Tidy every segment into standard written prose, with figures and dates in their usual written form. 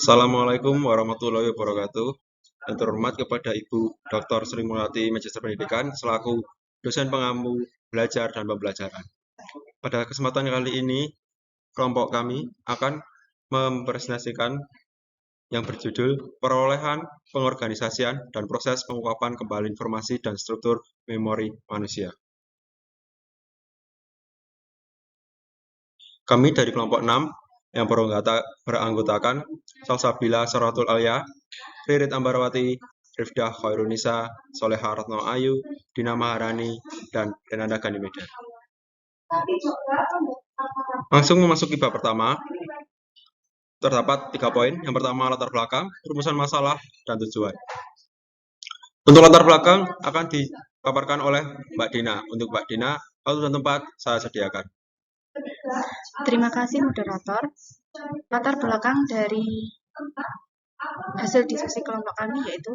Assalamualaikum warahmatullahi wabarakatuh. Yang terhormat kepada Ibu Dr. Sri Mulyati Magister Pendidikan selaku dosen pengampu belajar dan pembelajaran. Pada kesempatan kali ini, kelompok kami akan mempresentasikan yang berjudul Perolehan, Pengorganisasian, dan Proses Pengungkapan Kembali Informasi dan Struktur Memori Manusia. Kami dari kelompok 6 yang beranggotakan Salsabila Saratul Alia, Ririt Ambarawati, Rifdah Khairunisa, Soleha Ratno Ayu, Dina Maharani, dan Renanda Ganimeda. Langsung memasuki bab pertama, terdapat 3 poin. Yang pertama, latar belakang, rumusan masalah, dan tujuan. Untuk latar belakang akan dipaparkan oleh Mbak Dina. Untuk Mbak Dina, waktu dan tempat saya sediakan. Terima kasih moderator. Latar belakang dari hasil diskusi kelompok kami yaitu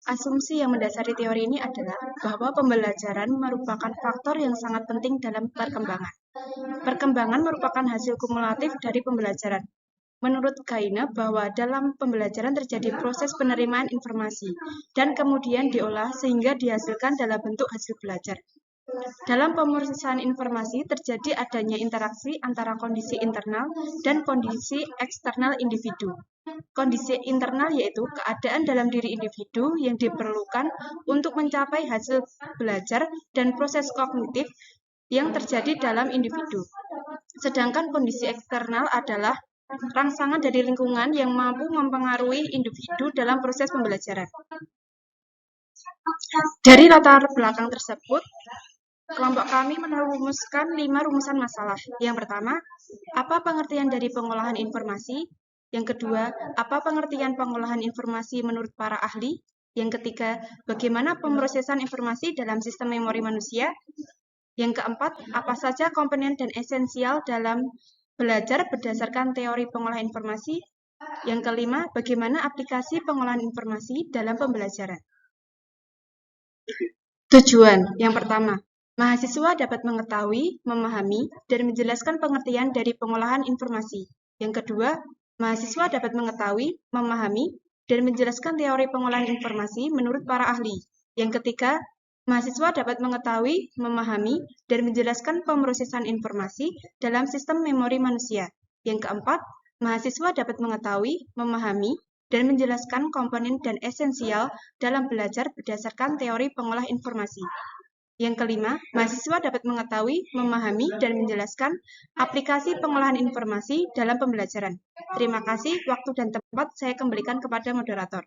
asumsi yang mendasari teori ini adalah bahwa pembelajaran merupakan faktor yang sangat penting dalam perkembangan. Perkembangan merupakan hasil kumulatif dari pembelajaran. Menurut Gaine bahwa dalam pembelajaran terjadi proses penerimaan informasi dan kemudian diolah sehingga dihasilkan dalam bentuk hasil belajar. Dalam pemrosesan informasi terjadi adanya interaksi antara kondisi internal dan kondisi eksternal individu. Kondisi internal yaitu keadaan dalam diri individu yang diperlukan untuk mencapai hasil belajar dan proses kognitif yang terjadi dalam individu. Sedangkan kondisi eksternal adalah rangsangan dari lingkungan yang mampu mempengaruhi individu dalam proses pembelajaran. Dari latar belakang tersebut, kelompok kami merumuskan 5 rumusan masalah. Yang pertama, apa pengertian dari pengolahan informasi? Yang kedua, apa pengertian pengolahan informasi menurut para ahli? Yang ketiga, bagaimana pemrosesan informasi dalam sistem memori manusia? Yang keempat, apa saja komponen dan esensial dalam belajar berdasarkan teori pengolahan informasi? Yang kelima, bagaimana aplikasi pengolahan informasi dalam pembelajaran? Tujuan, yang pertama, mahasiswa dapat mengetahui, memahami, dan menjelaskan pengertian dari pengolahan informasi. Yang kedua, mahasiswa dapat mengetahui, memahami, dan menjelaskan teori pengolahan informasi menurut para ahli. Yang ketiga, mahasiswa dapat mengetahui, memahami, dan menjelaskan pemrosesan informasi dalam sistem memori manusia. Yang keempat, mahasiswa dapat mengetahui, memahami, dan menjelaskan komponen dan esensial dalam belajar berdasarkan teori pengolah informasi. Yang kelima, mahasiswa dapat mengetahui, memahami, dan menjelaskan aplikasi pengolahan informasi dalam pembelajaran. Terima kasih, waktu dan tempat saya kembalikan kepada moderator.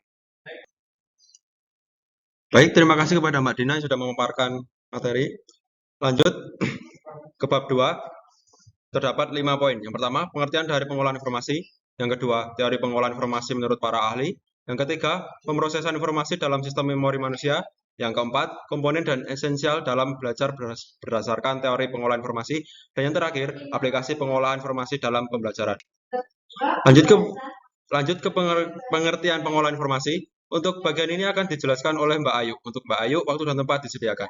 Baik, terima kasih kepada Mbak Dina yang sudah memaparkan materi. Lanjut ke bab 2, terdapat 5 poin. Yang pertama, pengertian dari pengolahan informasi. Yang kedua, teori pengolahan informasi menurut para ahli. Yang ketiga, pemrosesan informasi dalam sistem memori manusia. Yang keempat, komponen dan esensial dalam belajar berdasarkan teori pengolahan informasi. Dan yang terakhir, aplikasi pengolahan informasi dalam pembelajaran. Lanjut ke pengertian pengolahan informasi. Untuk bagian ini akan dijelaskan oleh Mbak Ayu. Untuk Mbak Ayu, waktu dan tempat disediakan.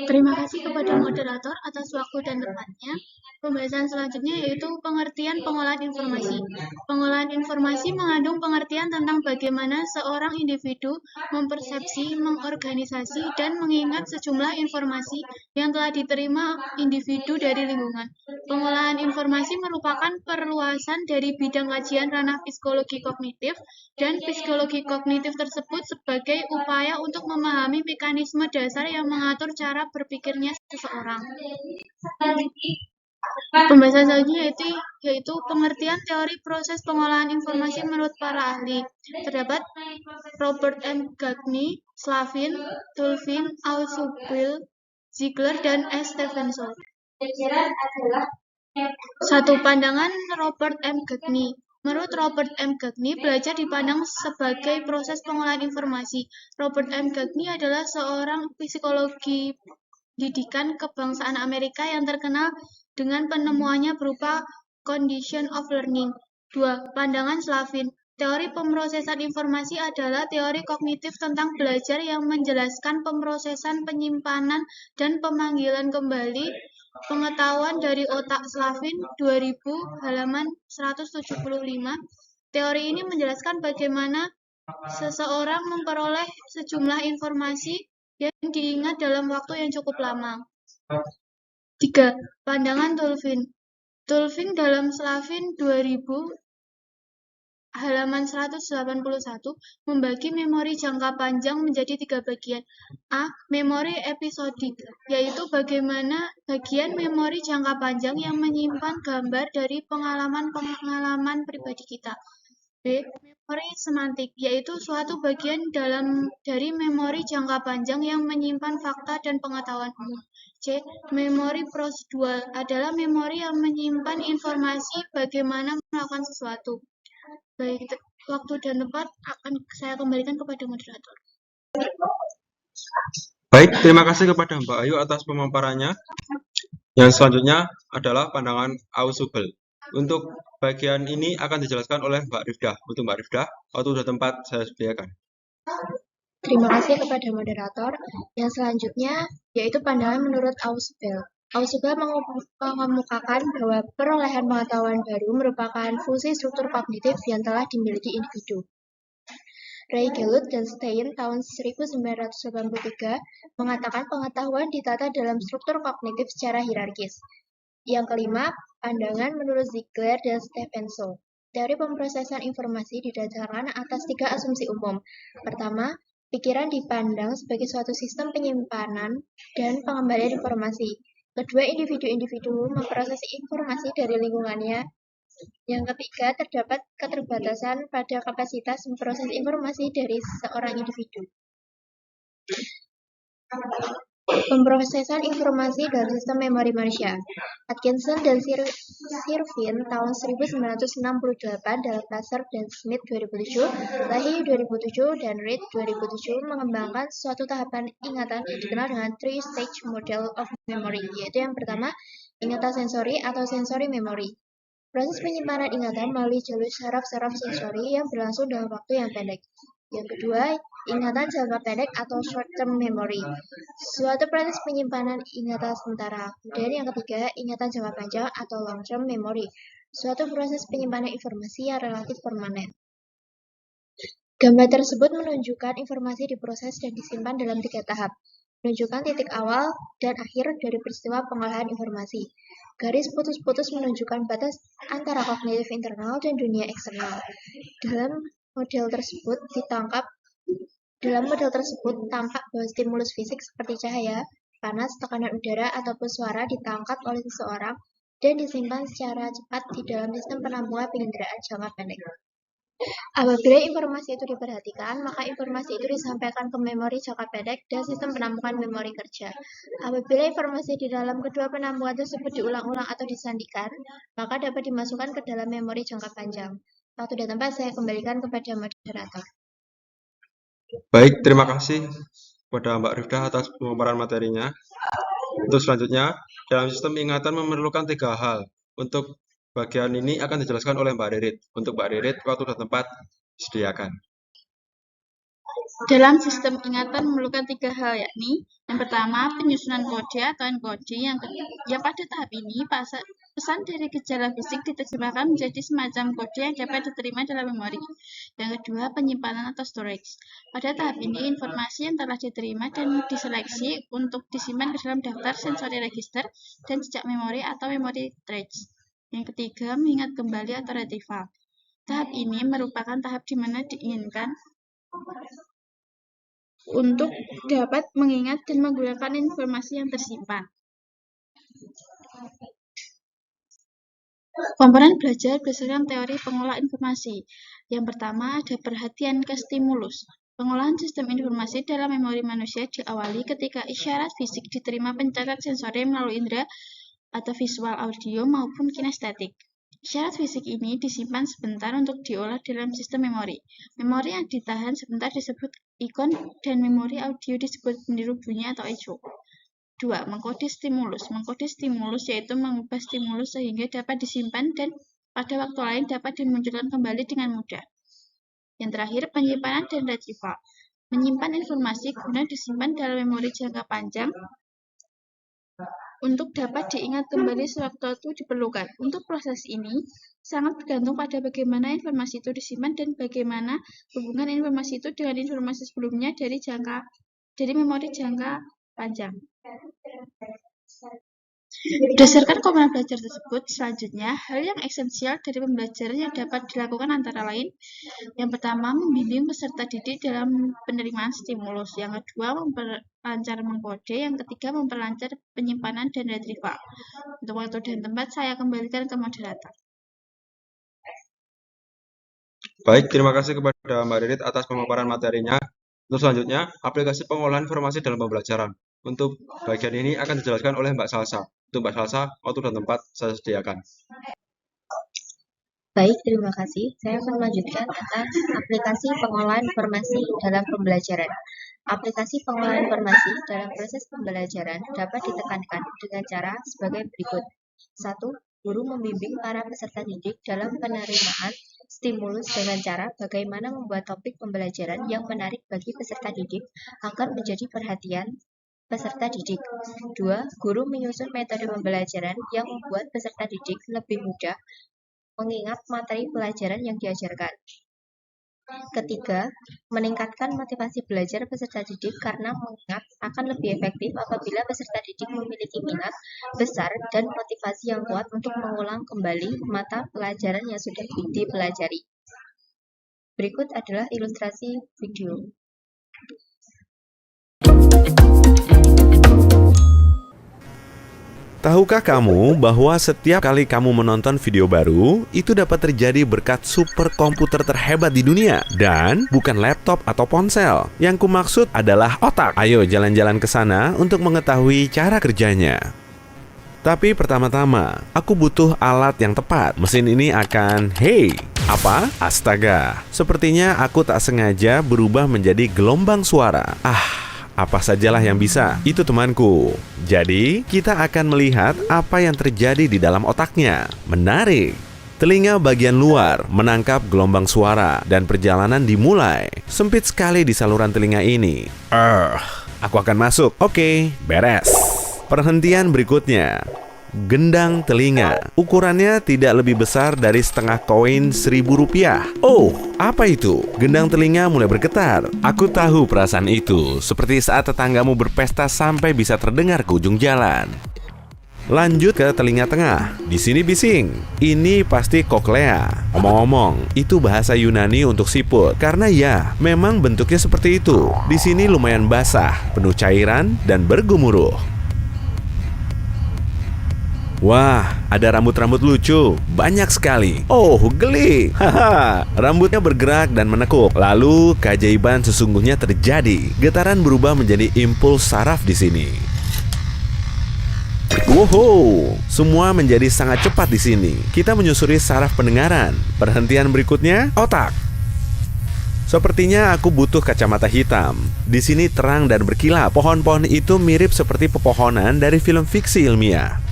Terima kasih kepada moderator atas waktu dan tempatnya. Pembahasan selanjutnya yaitu pengertian pengolahan informasi. Pengolahan informasi mengandung pengertian tentang bagaimana seorang individu mempersepsi, mengorganisasi, dan mengingat sejumlah informasi yang telah diterima individu dari lingkungan. Pengolahan informasi merupakan perluasan dari bidang kajian ranah psikologi kognitif, dan psikologi kognitif tersebut sebagai upaya untuk memahami mekanisme dasar yang mengatur cara berpikirnya seseorang. Pembahasan selanjutnya yaitu pengertian teori proses pengolahan informasi menurut para ahli. Terdapat Robert M. Gagne, Slavin, Tulvin, Ausubel, Ziegler, dan S. Stevenson. Satu pandangan Robert M. Gagne. Menurut Robert M. Gagne, belajar dipandang sebagai proses pengolahan informasi. Robert M. Gagne adalah seorang psikologi didikan kebangsaan Amerika yang terkenal dengan penemuannya berupa condition of learning. 2. Pandangan Slavin. Teori pemrosesan informasi adalah teori kognitif tentang belajar yang menjelaskan pemrosesan, penyimpanan, dan pemanggilan kembali Pengetahuan dari otak Slavin 2000 halaman 175. Teori ini menjelaskan bagaimana seseorang memperoleh sejumlah informasi yang diingat dalam waktu yang cukup lama. 3. Pandangan Tulvin. Tulvin dalam Slavin 2000 halaman 181 membagi memori jangka panjang menjadi 3 bagian. A. Memori episodik, yaitu bagian memori jangka panjang yang menyimpan gambar dari pengalaman-pengalaman pribadi kita. B. Memori semantik, yaitu suatu bagian dari memori jangka panjang yang menyimpan fakta dan pengetahuan umum. C. Memori prosedural adalah memori yang menyimpan informasi bagaimana melakukan sesuatu. Baik, waktu dan tempat akan saya kembalikan kepada moderator. Baik, terima kasih kepada Mbak Ayu atas pemaparannya. Yang selanjutnya adalah pandangan Ausubel. Untuk bagian ini akan dijelaskan oleh Mbak Rifdah. Untuk Mbak Rifdah, waktu dan tempat saya sediakan. Terima kasih kepada moderator. Yang selanjutnya yaitu pandangan menurut Ausubel. Ausubel mengemukakan bahwa perolehan pengetahuan baru merupakan fungsi struktur kognitif yang telah dimiliki individu. Ray Gallup dan Stein tahun 1983 mengatakan pengetahuan ditata dalam struktur kognitif secara hierarkis. Yang kelima, pandangan menurut Ziegler dan Stephenson. Teori pemrosesan informasi didasarkan atas 3 asumsi umum. Pertama, pikiran dipandang sebagai suatu sistem penyimpanan dan pengembalian informasi. Kedua, individu-individu memproses informasi dari lingkungannya. Yang ketiga, terdapat keterbatasan pada kapasitas memproses informasi dari seorang individu. Pemrosesan informasi dalam sistem memori manusia. Atkinson dan Sirvin tahun 1968 dalam Lasser dan Smith 2007, Lahey 2007, dan Reed 2007 mengembangkan suatu tahapan ingatan yang dikenal dengan three-stage model of memory, yaitu yang pertama, ingatan sensori atau sensory memory. Proses penyimpanan ingatan melalui jalur saraf-saraf sensori yang berlangsung dalam waktu yang pendek. Yang kedua, ingatan jangka pendek atau short-term memory, suatu proses penyimpanan ingatan sementara. Dan yang ketiga, ingatan jangka panjang atau long-term memory, suatu proses penyimpanan informasi yang relatif permanen. Gambar tersebut menunjukkan informasi diproses dan disimpan dalam 3 tahap, menunjukkan titik awal dan akhir dari peristiwa pengolahan informasi. Garis putus-putus menunjukkan batas antara kognitif internal dan dunia eksternal. Dalam model tersebut tampak bahwa stimulus fisik seperti cahaya, panas, tekanan udara, ataupun suara ditangkap oleh seseorang dan disimpan secara cepat di dalam sistem penampungan penginderaan jangka pendek. Apabila informasi itu diperhatikan, maka informasi itu disampaikan ke memori jangka pendek dan sistem penampungan memori kerja. Apabila informasi di dalam kedua penampungan tersebut diulang-ulang atau disandikan, maka dapat dimasukkan ke dalam memori jangka panjang. Waktu dan tempat saya kembalikan kepada moderator. Baik, terima kasih kepada Mbak Rifdah atas pemaparan materinya. Untuk selanjutnya, dalam sistem ingatan memerlukan 3 hal. Untuk bagian ini akan dijelaskan oleh Mbak Ririt. Untuk Mbak Ririt, waktu dan tempat disediakan. Dalam sistem ingatan memerlukan 3 hal, yakni yang pertama penyusunan kode atau encoding, yang pada tahap ini pesan dari gejala fisik diterjemahkan menjadi semacam kode yang dapat diterima dalam memori. Yang kedua, penyimpanan atau storage. Pada tahap ini, informasi yang telah diterima dan diseleksi untuk disimpan ke dalam daftar sensory register dan jejak memori atau memory trace. Yang ketiga, mengingat kembali atau retrieval. Tahap ini merupakan tahap di mana diinginkan untuk dapat mengingat dan menggunakan informasi yang tersimpan. Komponen belajar berdasarkan teori pengolah informasi. Yang pertama, ada perhatian ke stimulus. Pengolahan sistem informasi dalam memori manusia diawali ketika isyarat fisik diterima pencatat sensori melalui indera atau visual, audio, maupun kinestetik. Isyarat fisik ini disimpan sebentar untuk diolah dalam sistem memori. Memori yang ditahan sebentar disebut ikon dan memori audio disebut peniru bunyi atau echo. 2. Mengkode stimulus. Mengkode stimulus yaitu mengubah stimulus sehingga dapat disimpan dan pada waktu lain dapat dimunculkan kembali dengan mudah. Yang terakhir, penyimpanan dan retrieval. Menyimpan informasi guna disimpan dalam memori jangka panjang untuk dapat diingat kembali sewaktu-waktu diperlukan. Untuk proses ini sangat bergantung pada bagaimana informasi itu disimpan dan bagaimana hubungan informasi itu dengan informasi sebelumnya dari memori jangka panjang. Berdasarkan komponen belajar tersebut, selanjutnya hal yang esensial dari pembelajaran yang dapat dilakukan antara lain: yang pertama, membimbing peserta didik dalam penerimaan stimulus; yang kedua, memperlancar mengkode; yang ketiga, memperlancar penyimpanan dan retrieval. Untuk waktu dan tempat, saya kembalikan ke moderator. Baik, terima kasih kepada Mbak Ririt atas pemaparan materinya. Untuk selanjutnya, aplikasi pengolahan informasi dalam pembelajaran. Untuk bagian ini akan dijelaskan oleh Mbak Salsa. Untuk Mbak Salsa, waktu dan tempat saya sediakan. Baik, terima kasih. Saya akan melanjutkan tentang aplikasi pengolahan informasi dalam pembelajaran. Aplikasi pengolahan informasi dalam proses pembelajaran dapat ditekankan dengan cara sebagai berikut. 1. Guru membimbing para peserta didik dalam penerimaan stimulus dengan cara bagaimana membuat topik pembelajaran yang menarik bagi peserta didik agar menjadi perhatian peserta didik. 2. Guru menyusun metode pembelajaran yang membuat peserta didik lebih mudah mengingat materi pelajaran yang diajarkan. Ketiga, meningkatkan motivasi belajar peserta didik karena mengingat akan lebih efektif apabila peserta didik memiliki minat besar dan motivasi yang kuat untuk mengulang kembali mata pelajaran yang sudah dipelajari. Berikut adalah ilustrasi video. Tahukah kamu bahwa setiap kali kamu menonton video baru, itu dapat terjadi berkat superkomputer terhebat di dunia? Dan bukan laptop atau ponsel. Yang kumaksud adalah otak. Ayo jalan-jalan ke sana untuk mengetahui cara kerjanya. Tapi pertama-tama, aku butuh alat yang tepat. Mesin ini akan, apa? Astaga, sepertinya aku tak sengaja berubah menjadi gelombang suara. Apa sajalah yang bisa, itu temanku. Jadi, kita akan melihat apa yang terjadi di dalam otaknya. Menarik. Telinga bagian luar menangkap gelombang suara dan perjalanan dimulai. Sempit sekali di saluran telinga ini. Aku akan masuk. Oke, beres. Perhentian berikutnya. Gendang telinga. Ukurannya tidak lebih besar dari setengah koin Rp1.000. Oh, apa itu? Gendang telinga mulai bergetar. Aku tahu perasaan itu. Seperti saat tetanggamu berpesta sampai bisa terdengar ke ujung jalan. Lanjut ke telinga tengah. Di sini bising. Ini pasti koklea. Omong-omong, itu bahasa Yunani untuk siput. Karena ya, memang bentuknya seperti itu. Di sini lumayan basah, penuh cairan dan bergemuruh. Wah, ada rambut-rambut lucu. Banyak sekali. Oh, geli. Rambutnya bergerak dan menekuk. Lalu, keajaiban sesungguhnya terjadi. Getaran berubah menjadi impuls saraf di sini. Wow, semua menjadi sangat cepat di sini. Kita menyusuri saraf pendengaran. Perhentian berikutnya, otak. Sepertinya aku butuh kacamata hitam. Di sini terang dan berkilau. Pohon-pohon itu mirip seperti pepohonan dari film fiksi ilmiah.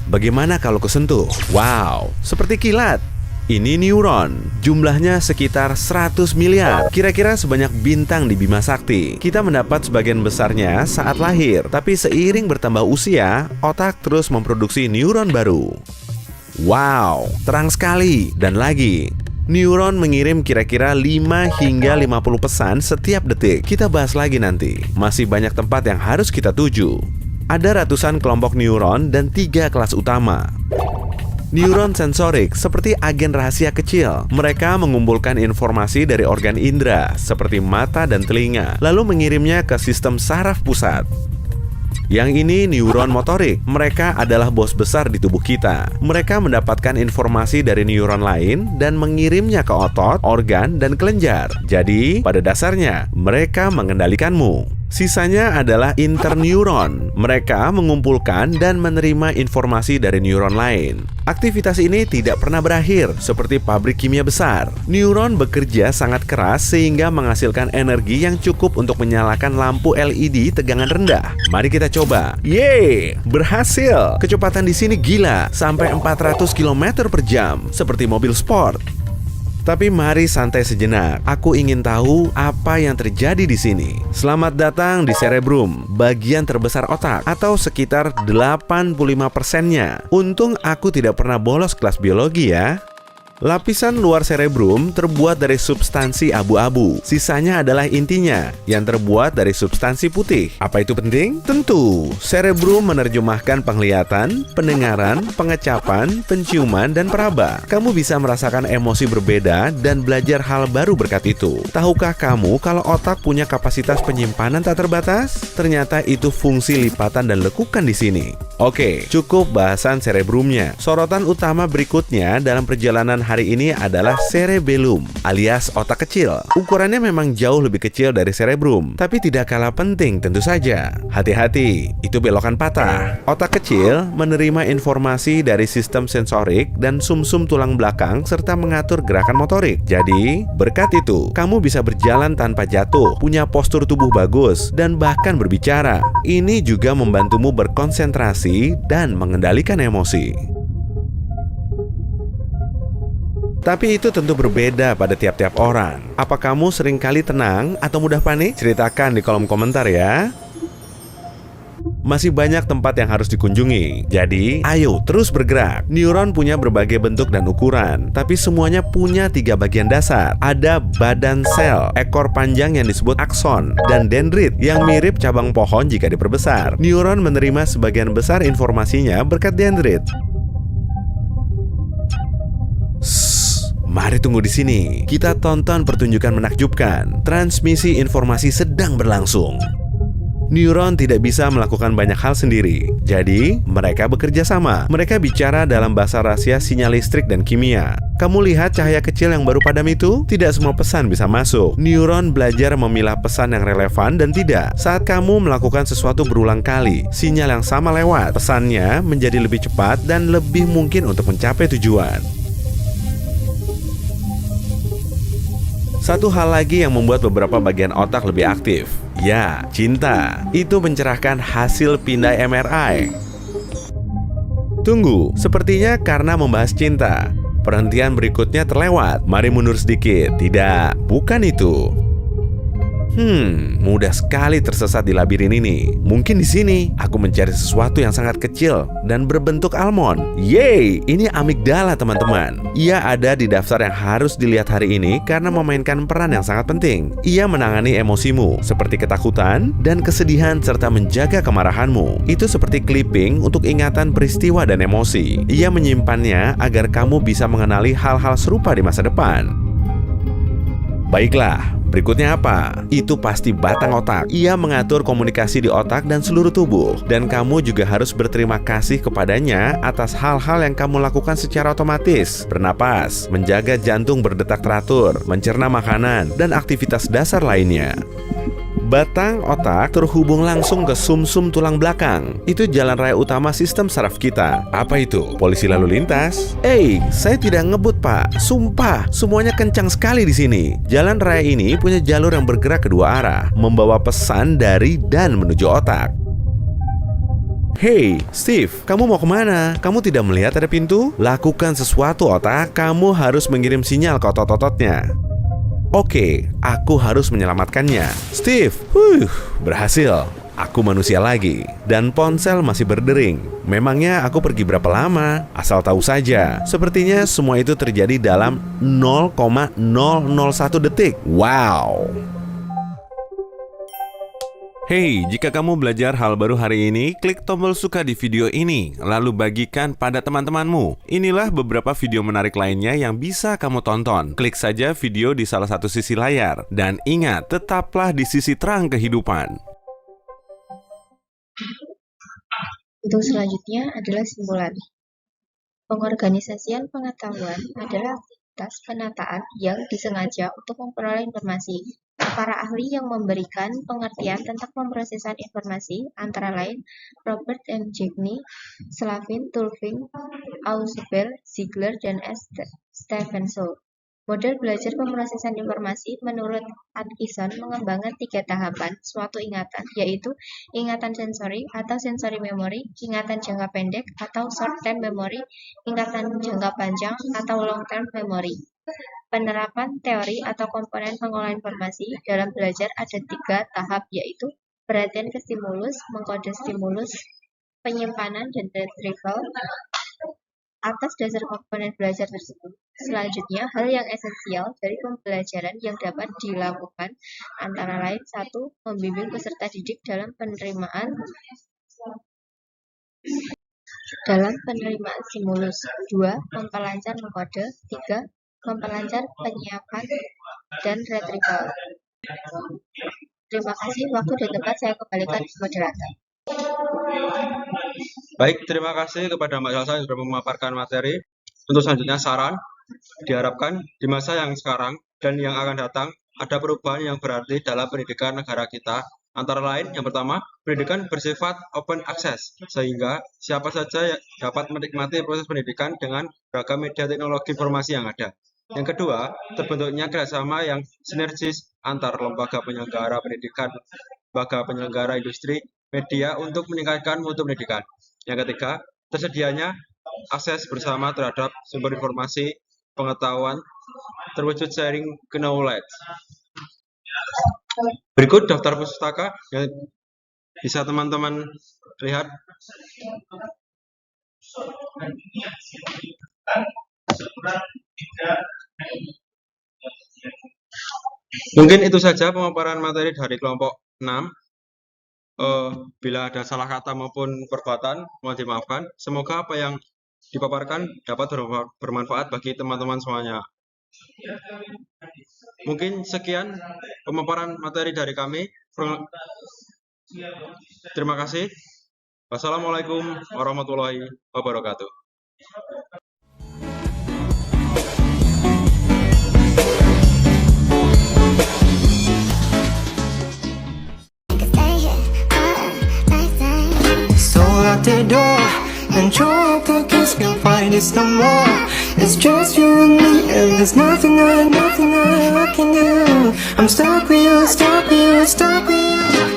Bagaimana kalau kesentuh? Wow, seperti kilat. Ini neuron, jumlahnya sekitar 100 miliar. Kira-kira sebanyak bintang di Bima Sakti. Kita mendapat sebagian besarnya saat lahir, tapi seiring bertambah usia, otak terus memproduksi neuron baru. Wow, terang sekali. Dan lagi, neuron mengirim kira-kira 5 hingga 50 pesan setiap detik. Kita bahas lagi nanti. Masih banyak tempat yang harus kita tuju. Ada ratusan kelompok neuron dan 3 kelas utama. Neuron sensorik seperti agen rahasia kecil. Mereka mengumpulkan informasi dari organ indera seperti mata dan telinga, lalu mengirimnya ke sistem saraf pusat. Yang ini neuron motorik. Mereka adalah bos besar di tubuh kita. Mereka mendapatkan informasi dari neuron lain dan mengirimnya ke otot, organ, dan kelenjar. Jadi, pada dasarnya, mereka mengendalikanmu. Sisanya adalah interneuron. Mereka mengumpulkan dan menerima informasi dari neuron lain. Aktivitas ini tidak pernah berakhir, seperti pabrik kimia besar. Neuron bekerja sangat keras sehingga menghasilkan energi yang cukup untuk menyalakan lampu LED tegangan rendah. Mari kita coba. Yeay, berhasil. Kecepatan di sini gila, sampai 400 km per jam, seperti mobil sport. Tapi mari santai sejenak. Aku ingin tahu apa yang terjadi di sini. Selamat datang di cerebrum, bagian terbesar otak, atau sekitar 85%-nya. Untung aku tidak pernah bolos kelas biologi ya. Lapisan luar cerebrum terbuat dari substansi abu-abu. Sisanya adalah intinya, yang terbuat dari substansi putih. Apa itu penting? Tentu, cerebrum menerjemahkan penglihatan, pendengaran, pengecapan, penciuman, dan peraba. Kamu bisa merasakan emosi berbeda dan belajar hal baru berkat itu. Tahukah kamu kalau otak punya kapasitas penyimpanan tak terbatas? Ternyata itu fungsi lipatan dan lekukan di sini. Oke, cukup bahasan cerebrumnya. Sorotan utama berikutnya dalam perjalanan hari ini adalah cerebellum, alias otak kecil. Ukurannya memang jauh lebih kecil dari cerebrum, tapi tidak kalah penting tentu saja. Hati-hati, itu belokan patah. Otak kecil menerima informasi dari sistem sensorik dan sumsum tulang belakang serta mengatur gerakan motorik. Jadi, berkat itu, kamu bisa berjalan tanpa jatuh, punya postur tubuh bagus, dan bahkan berbicara. Ini juga membantumu berkonsentrasi dan mengendalikan emosi. Tapi itu tentu berbeda pada tiap-tiap orang. Apa kamu sering kali tenang atau mudah panik? Ceritakan di kolom komentar ya. Masih banyak tempat yang harus dikunjungi. Jadi, ayo terus bergerak. Neuron punya berbagai bentuk dan ukuran, tapi semuanya punya 3 bagian dasar. Ada badan sel, ekor panjang yang disebut akson, dan dendrit yang mirip cabang pohon jika diperbesar. Neuron menerima sebagian besar informasinya berkat dendrit. Mari tunggu di sini. Kita tonton pertunjukan menakjubkan. Transmisi informasi sedang berlangsung. Neuron tidak bisa melakukan banyak hal sendiri, jadi mereka bekerja sama. Mereka bicara dalam bahasa rahasia sinyal listrik dan kimia. Kamu lihat cahaya kecil yang baru padam itu? Tidak semua pesan bisa masuk. Neuron belajar memilah pesan yang relevan dan tidak. Saat kamu melakukan sesuatu berulang kali, sinyal yang sama lewat. Pesannya menjadi lebih cepat dan lebih mungkin untuk mencapai tujuan. Satu hal lagi yang membuat beberapa bagian otak lebih aktif. Ya, cinta. Itu mencerahkan hasil pindai MRI. Tunggu, sepertinya karena membahas cinta, perhentian berikutnya terlewat. Mari mundur sedikit. Tidak, bukan itu. Mudah sekali tersesat di labirin ini. Mungkin di sini aku mencari sesuatu yang sangat kecil dan berbentuk almond. Yeay, ini amigdala teman-teman. Ia ada di daftar yang harus dilihat hari ini karena memainkan peran yang sangat penting. Ia menangani emosimu, seperti ketakutan dan kesedihan serta menjaga kemarahanmu. Itu seperti clipping untuk ingatan peristiwa dan emosi. Ia menyimpannya agar kamu bisa mengenali hal-hal serupa di masa depan. Baiklah, berikutnya apa? Itu pasti batang otak. Ia mengatur komunikasi di otak dan seluruh tubuh. Dan kamu juga harus berterima kasih kepadanya atas hal-hal yang kamu lakukan secara otomatis. Bernapas, menjaga jantung berdetak teratur, mencerna makanan, dan aktivitas dasar lainnya. Batang otak terhubung langsung ke sumsum tulang belakang. Itu jalan raya utama sistem saraf kita. Apa itu? Polisi lalu lintas? Saya tidak ngebut, Pak. Sumpah, semuanya kencang sekali di sini. Jalan raya ini punya jalur yang bergerak kedua arah, membawa pesan dari dan menuju otak. Hey, Steve, kamu mau kemana? Kamu tidak melihat ada pintu? Lakukan sesuatu, otak. Kamu harus mengirim sinyal ke otot-ototnya. Oke, aku harus menyelamatkannya. Steve, berhasil. Aku manusia lagi. Dan ponsel masih berdering. Memangnya aku pergi berapa lama? Asal tahu saja. Sepertinya semua itu terjadi dalam 0,001 detik. Wow. Hey, jika kamu belajar hal baru hari ini, klik tombol suka di video ini, lalu bagikan pada teman-temanmu. Inilah beberapa video menarik lainnya yang bisa kamu tonton. Klik saja video di salah satu sisi layar. Dan ingat, tetaplah di sisi terang kehidupan. Untuk selanjutnya adalah simpulan. Pengorganisasian pengetahuan adalah aktivitas penataan yang disengaja untuk memperoleh informasi. Para ahli yang memberikan pengertian tentang pemrosesan informasi antara lain Robert M. Jagney, Slavin, Tulving, Ausubel, Ziegler, dan S. Stevenson. Model belajar pemrosesan informasi menurut Atkinson mengembangkan 3 tahapan suatu ingatan, yaitu ingatan sensori atau sensory memory, ingatan jangka pendek atau short term memory, ingatan jangka panjang atau long term memory. Penerapan teori atau komponen pengolahan informasi dalam belajar ada 3 tahap, yaitu perhatian ke stimulus, mengkode stimulus, penyimpanan, dan retrieval atas dasar komponen belajar tersebut. Selanjutnya, hal yang esensial dari pembelajaran yang dapat dilakukan antara lain 1. Membimbing peserta didik dalam penerimaan stimulus. 2. Memperlancar mengkode. 3. Memperlancar penyiapan dan retrieval. Terima kasih. Waktu dan tempat saya kembalikan ke moderator. Baik, terima kasih kepada Mbak Salsa yang sudah memaparkan materi. Untuk selanjutnya saran, diharapkan di masa yang sekarang dan yang akan datang ada perubahan yang berarti dalam pendidikan negara kita. Antara lain, yang pertama, pendidikan bersifat open access, sehingga siapa saja dapat menikmati proses pendidikan dengan beragam media teknologi informasi yang ada. Yang kedua, terbentuknya kerjasama yang sinergis antar lembaga penyelenggara pendidikan, lembaga penyelenggara industri, media untuk meningkatkan mutu pendidikan. Yang ketiga, tersedianya akses bersama terhadap sumber informasi, pengetahuan, terwujud sharing knowledge. Berikut daftar pustaka yang bisa teman-teman lihat. Mungkin itu saja pemaparan materi dari kelompok 6. Bila ada salah kata maupun perbuatan, mohon dimaafkan. Semoga apa yang dipaparkan dapat bermanfaat bagi teman-teman semuanya. Mungkin sekian pemaparan materi dari kami. Terima kasih. Wassalamualaikum warahmatullahi wabarakatuh. Out the door and your pockets can't find it no more. It's just you and me, and there's nothing I can do. I'm stuck with you, stuck with you, stuck with you.